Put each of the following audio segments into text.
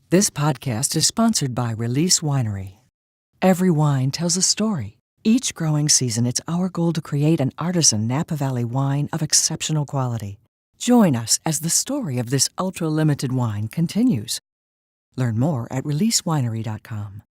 This podcast is sponsored by Release Winery. Every wine tells a story. Each growing season, it's our goal to create an artisan Napa Valley wine of exceptional quality. Join us as the story of this ultra-limited wine continues. Learn more at releasewinery.com.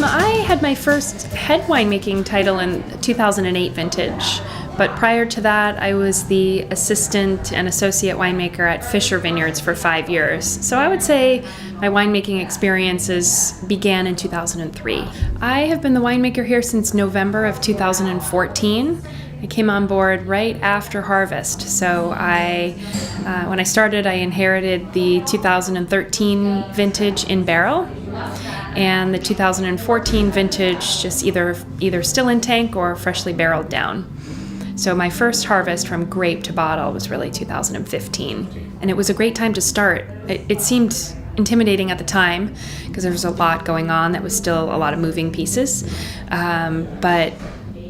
I had my first head winemaking title in 2008 vintage, but prior to that I was the assistant and associate winemaker at Fisher Vineyards for 5 years. So I would say my winemaking experiences began in 2003. I have been the winemaker here since November of 2014. I came on board right after harvest. So when I started, I inherited the 2013 vintage in barrel, and the 2014 vintage just either still in tank or freshly barreled down. So my first harvest from grape to bottle was really 2015, and it was a great time to start. It seemed intimidating at the time because there was a lot going on that was still a lot of moving pieces, but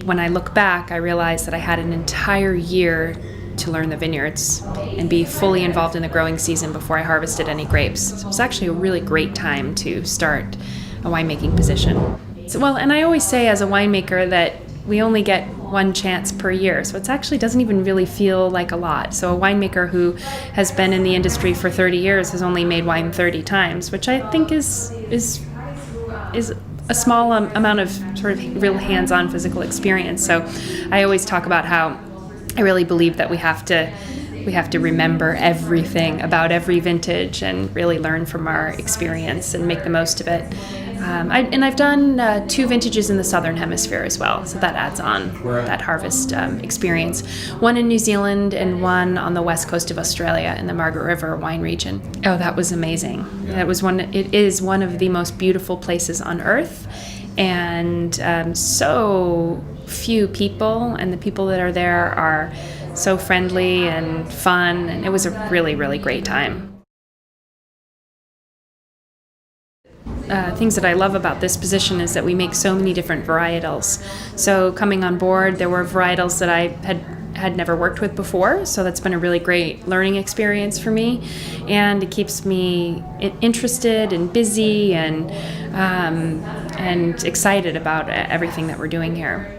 when I look back, I realized that I had an entire year to learn the vineyards and be fully involved in the growing season before I harvested any grapes. So it was actually a really great time to start a winemaking position. And I always say as a winemaker that we only get one chance per year, so it actually doesn't even really feel like a lot. So a winemaker who has been in the industry for 30 years has only made wine 30 times, which I think is a small amount of sort of real hands-on physical experience. So I always talk about how I really believe that we have to remember everything about every vintage and really learn from our experience and make the most of it. I've done 2 vintages in the Southern Hemisphere as well, so that adds on that harvest experience. One in New Zealand and one on the west coast of Australia in the Margaret River wine region. Oh, that was amazing. Yeah. It is one of the most beautiful places on earth, and so few people, and the people that are there are so friendly and fun, and it was a really, really great time. Things that I love about this position is that we make so many different varietals. So coming on board, there were varietals that I had never worked with before, so that's been a really great learning experience for me, and it keeps me interested and busy and excited about everything that we're doing here.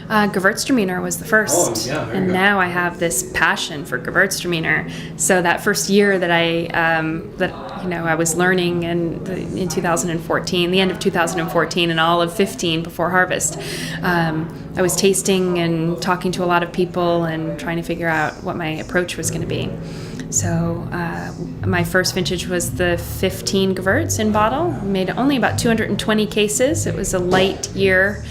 Gewurztraminer was the first, and now I have this passion for Gewurztraminer. So that first year that I was learning in 2014, the end of 2014 and all of 15 before harvest, I was tasting and talking to a lot of people and trying to figure out what my approach was going to be. So my first vintage was the 15 Gewurz in bottle. Made only about 220 cases. It was a light year.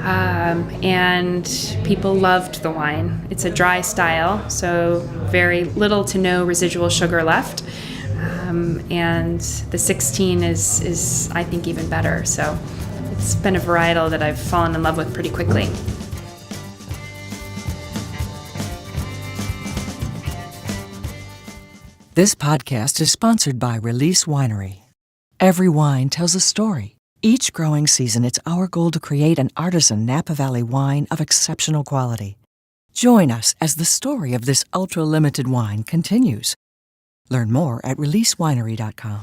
And people loved the wine. It's a dry style, so very little to no residual sugar left. And the 16 is I think even better. So it's been a varietal that I've fallen in love with pretty quickly. This podcast is sponsored by Release Winery. Every wine tells a story. Each growing season, it's our goal to create an artisan Napa Valley wine of exceptional quality. Join us as the story of this ultra-limited wine continues. Learn more at releasewinery.com.